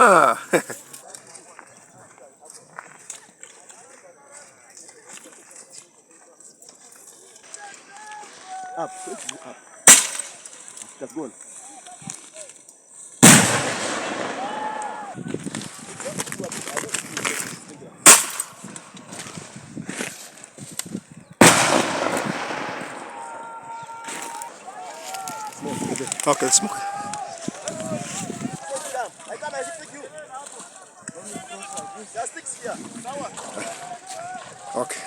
Up, up. That's good. Okay, smoke. I can't hit you. Just sticks here. Okay.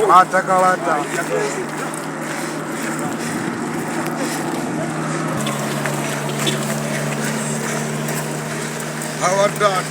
Kalata, kalata. How are done?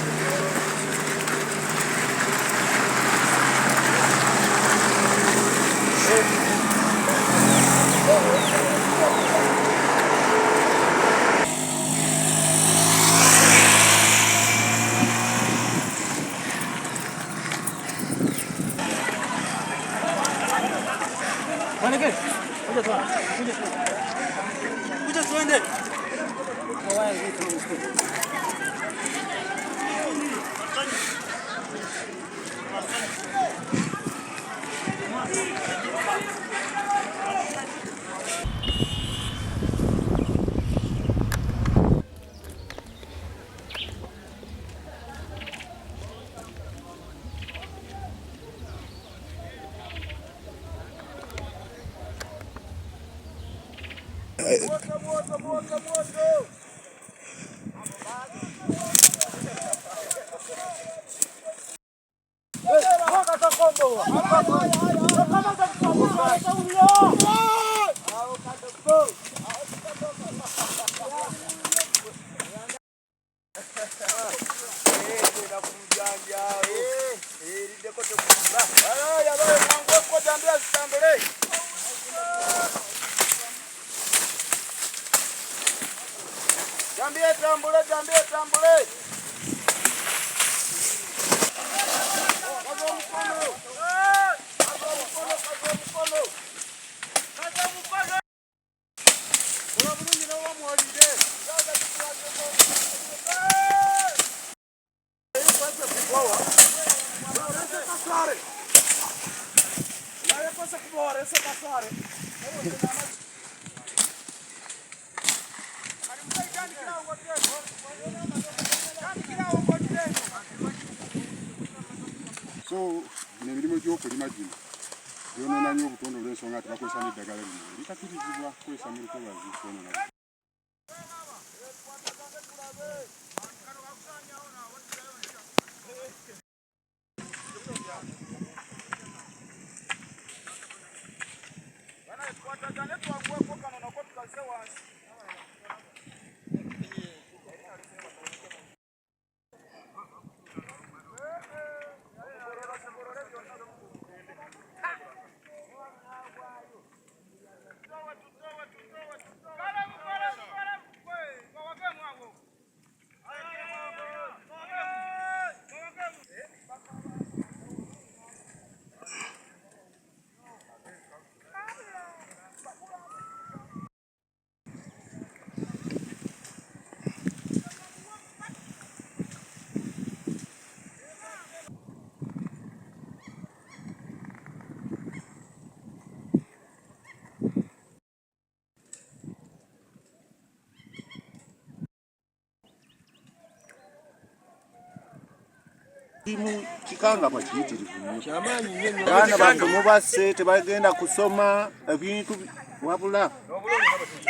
So, nemirimu gy'okulima gino byonoona nnyo obutonde olw'ensonga nti bakozesa n'eddagala lino eritakirizibwa kukozesa mu lutobazi kwonoona. Kikangabwa kiyitirivu nnyo. Abaana baffe mubasse tebagenda kusoma ebintu wabula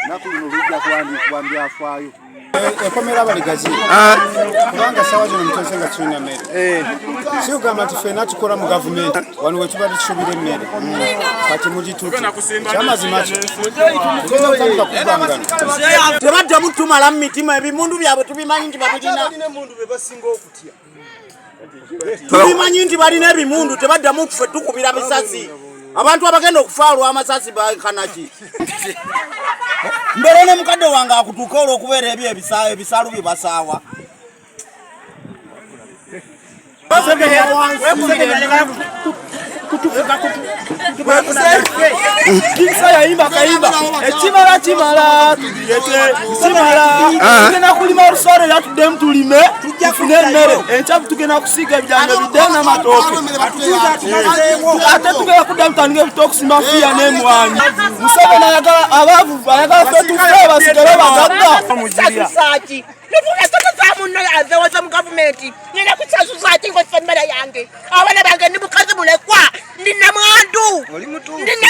naku lino lujja kuwandiikibwa mu byafaayo. Ekomera abaligazi kubanga sawa zino mutose nga tulina emmere si kugamba nti ffenna tukola mu gavumenti wano wetuba tusuubira emmere kati mugituti kyamazima tugenda kutandika kugambagana Tebaddamu tumala mu mitima ebimundu byabwe tubimanyi nti babirina. Tubimanyi nti balina ebimundu tebaddamu ffe tukubira bisasi. Abantu abagenda okufa olw'amasasi bakanaki. Mbere ne mukadde wange akutuuka olw'okubeera ebyo ebisaalu bye basaawa. Kinsa yayimba kayimba ekimala kimala tugiyete kimala tugenda kulima olusoro yatuddemu tulime tufune emmere enkyafu tugenda kusiiga ebijanja bidde n'amatooke ate tugenda kuddamu tutandika ebita okusimba fiya n'emwanyi Museveni ayagala abaavu ayagala ffe tufe basigale bagagga mugirya muno yavewoza mu gavumenti nina kusasuza ati ngo ffemmere yange abana bange ndi mukazi mulekwa ndina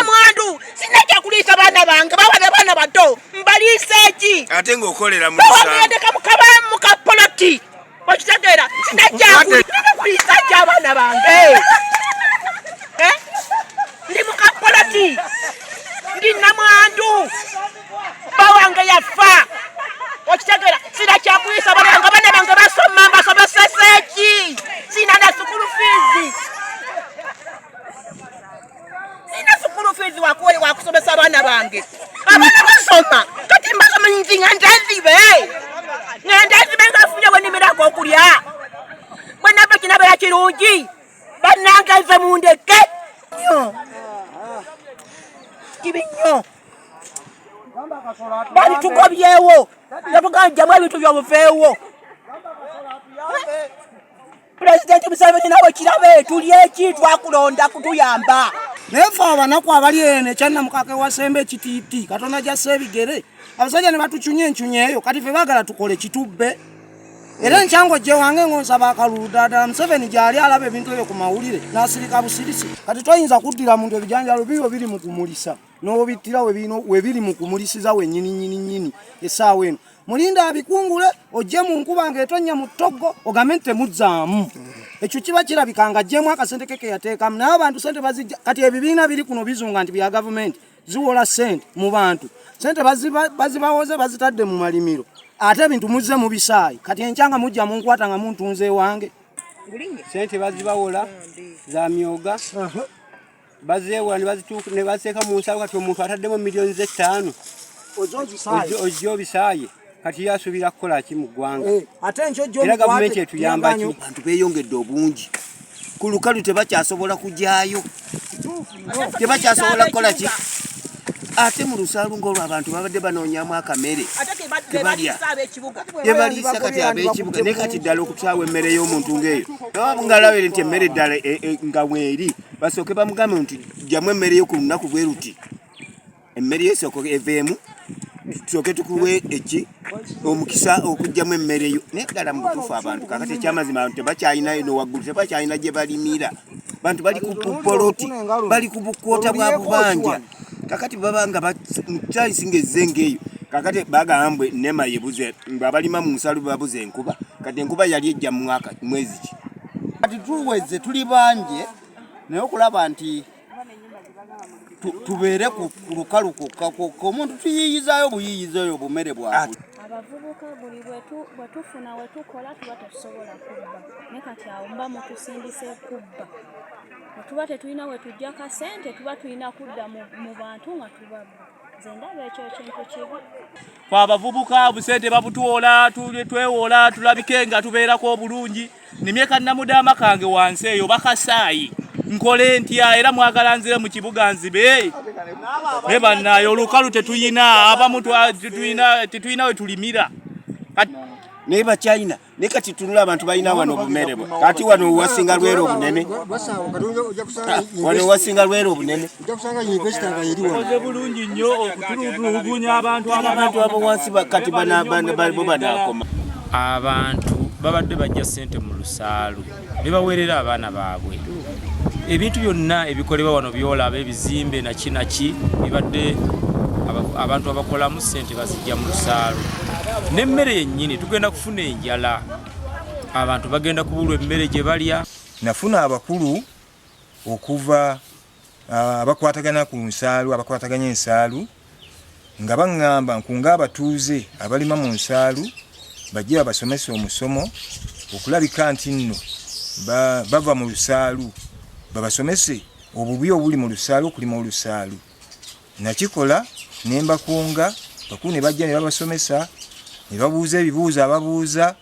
mwandu sinajja kuliisa baana bange bawana bato mbaliiseeki ate ng'okolera mu lusalo mukapoloti okitegeera sinajja kuliisa ki abaana bange ndi mukapoloti ndina mwandu bawange yafa okitegeera sina kyakuliisa abaana bange basoma basomeseseeki sina na sukulu fiizi wakusomesa abaana bange abaana basoma kati mbasoma nti ngandazibe ngafunye bwenimirako okulya bwenaba kinabera kirungi bannange nze mundeke kibi nnyo bali tugobyewo yatuganjamu ebintu byobufeewo Pulezidenti Museveni nawe kirabe tuli eki twakulonda kutuyamba naye ffe abanaku abali eno ekyannamukaka ewasemba ekitiiti Katonda gyassa ebigere abasajja ne batucunya eyo kati ffe baagala tukole kitubbe era enkyango gye wange ng'onsaba akalulu ddala Museveni gy'ali alaba ebintu ebyo ku mawulire n'asirika busirisi kati toyinza kuddira muntu ebijanjalo bibyo biri mu kumulisa n'obittira we biri mu kumulisiza wennyini essaawa eno mulinda abikungule ojje mu nkuba ng'etonnya mu ttoggo ogambe nti temuzzaamu ekyo kiba kirabikanga ajjemu akasente ke yateekamu naye abantu sente bazijja kati ebibiina biri kuno bizunga nti bya gavumenti ziwola sente mu bantu sente bazibawoze bazitadde mu malimiro ate ebintu muzze mu bisaayi kati enkyanga mujja munkwata nga muntunze ewange sente bazibawola za myoga bazeewola ne baziteeka mu nsawo kati omuntu ataddemu miliyoni ze 5 ojjo bisaayi kati yasuubira kukola ki mu ggwanga era gavumenti etuyamba ki Abantu beeyongedde obungi ku lukalu tebakyasobola kujyayo tebakyasobola kukola ki ate mu lusaalu ng'olwo abantu babadde banoonyamu akamere tebaliisa kati ab'ekibuga naye kati ddala okutaawa emmere y'omuntu ng'eyo ngalabire nti emmere ddala nga mweri basooke bamugambe nti jjamu emmere yo ku lunaku bwe ruti emmere y'esoko eveemu tusooke tukuwe omukisa okugjamu emmere yo naye ddala mu butuufu abantu kakati ekyamazima abantu tebakyalina eno waggulu tebakyalina gye balimira bantu bali ku poloti bali ku bukwota bwa bubanja kakati baba nga mutayisi ng'ezzenga eyo kakati bagamba ennema yebuze abalima mu nsalu babuze enkuba kati enkuba yali ejja mu mwezi ki kati tuweze tuli banje naye okulaba nti tubeere ku lukalu kokka omuntu tuyiyizayo buyiyizayo obumere bwabwe abavubuka buli bwetufuna wetukola tuba tetusobola kubba ne kati awo mba mutusindise kubba tuba tetulina wetujja kasente tuba tulina kudda mu bantu nga tubabba nze ndaba ekyo ekintu kibi abavubuka busente babutuwola twewola tulabike nga tubeerako obulungi nimye kannamudaama kange wansi eyo bakasaayi nkole ntya era mwagala nzire mu kibuga nzibe ne bannayo olukalu tetuyina abamu tetuyina we tulimira naye bakyalina naye kati tunula abantu balina wano obumere bwe kati wano wasinga lwera obunene wano wasinga lwera obunene oze bulungi nnyo okutulugunya abantu abo wansi kati bo banaakoma abantu babadde bajja ssente mu lusaalu ne baweerera abaana baabwe ebintu byonna ebikolebwa wano byolaba ebizimbe naki bibadde abantu abakolamu ssente bazijja mu lusaalu n'emmere yennyini tugenda kufuna enjala abantu bagenda kubulwa emmere gye balya. Nafuna abakulu okuva abakwatagana ku nsaalu abakwataganya ensaalu nga baŋŋamba nkunga abatuuze abalima mu nsaalu bajje babasomesa omusomo okulabika nti nno bava mu lusaalu babasomese obubi obuli mu lusaalu okulima olusaalu. Nakikola ne mbakunga bakulu ne bajja ne babasomesa ne babuuza ebibuuzo ababuuza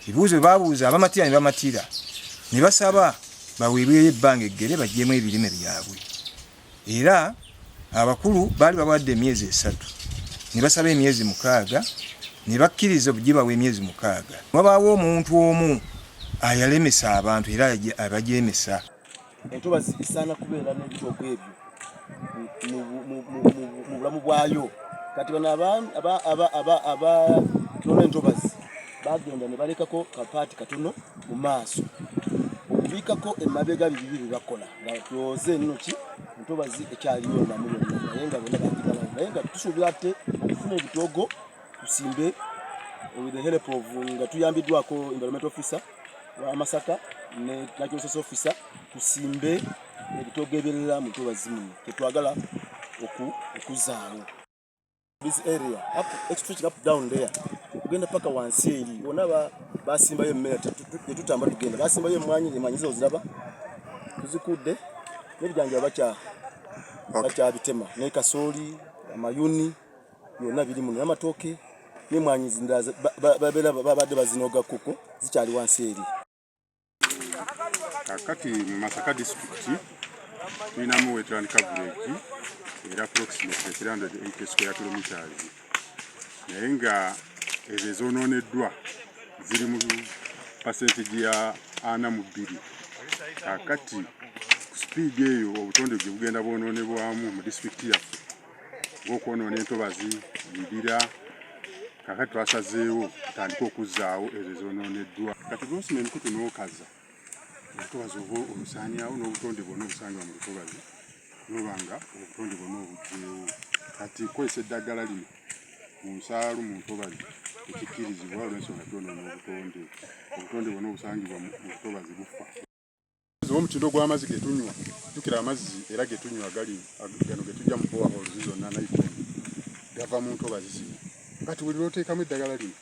ebibuuzo bye babuuza abamatira ne bamatira ne basaba baweebweyo ebbanga eggere bajjemu ebirime byabwe. Era abakulu baali bawadde emyezi 3 ne basaba emyezi 6 ne bakkiriza obugibawa emyezi 6. Wabaawo omuntu omu ayalemesa abantu era abajeemesa. Entobazi isaana kubeera n'ebitoogo ebyo mu bulamu bwayo. Kati bano abatona entobazi bagenda ne balekako kapaati katono mu maaso okubiikako emabega bibiri bakola nga tulowooze nno ki entobazi ekyaliyo namu naye nga bonna bagigala naye nga tusuubira ate okufuna ebitoogo tusimbe with the help of nga tuyambiddwako environment officer wa Masaka ne Natural Resource Officer tusimbe ebitoogo ebirala mu ntobazi muno tetwagala okuzaawo. This area up extra up down there tugenda paka wansi eri wona basimbayo emmere tetutamba tugenda basimbayo emwanyi emanyizo oziraba tuzikudde n'ebijanja bacha bitema ne kasooli amayuni byonna biri muno n'amatooke n'emwanyi zindaza babadde bazinoga kuko zikyali wansi eri. Kakati mu Masaka district tulinamu wetland coverage era approximately 380 square kilometers. Naye nga ezo ezonooneddwa ziri mu percentage ya 42. Kakati ku speed eyo obutonde gye bugenda bwonoonebwamu mu district yaffe ng'okwonoona entobazi bibira. Kakati twasazeewo tutandika okuzzaawo ezo ezonooneddwa. Kati lwosima emikutu n'okaza entobazi oba olusaanyaawo n'obutonde bwonna obusangibwa mu lutobazi nobanga obutonde bwonna obugyeewo. Kati kozesa eddagala lino mu nsaalu mu ntobazi tekikkirizibwa olw'ensonga tyonoona obutonde bwonna obusangibwa mu lutobazi bufa. Omutindo gw'amazzi getunywa jjukira amazzi era getunywa gali gano getujja mu borehole zonna nayikondo gava mu ntobazi zino. Kati buli lw'oteekamu eddagala lino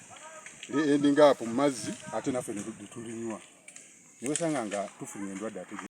ending up mu mazzi ate naffe ne tulinywa. Niwe osanga nga tufunye endwadde ate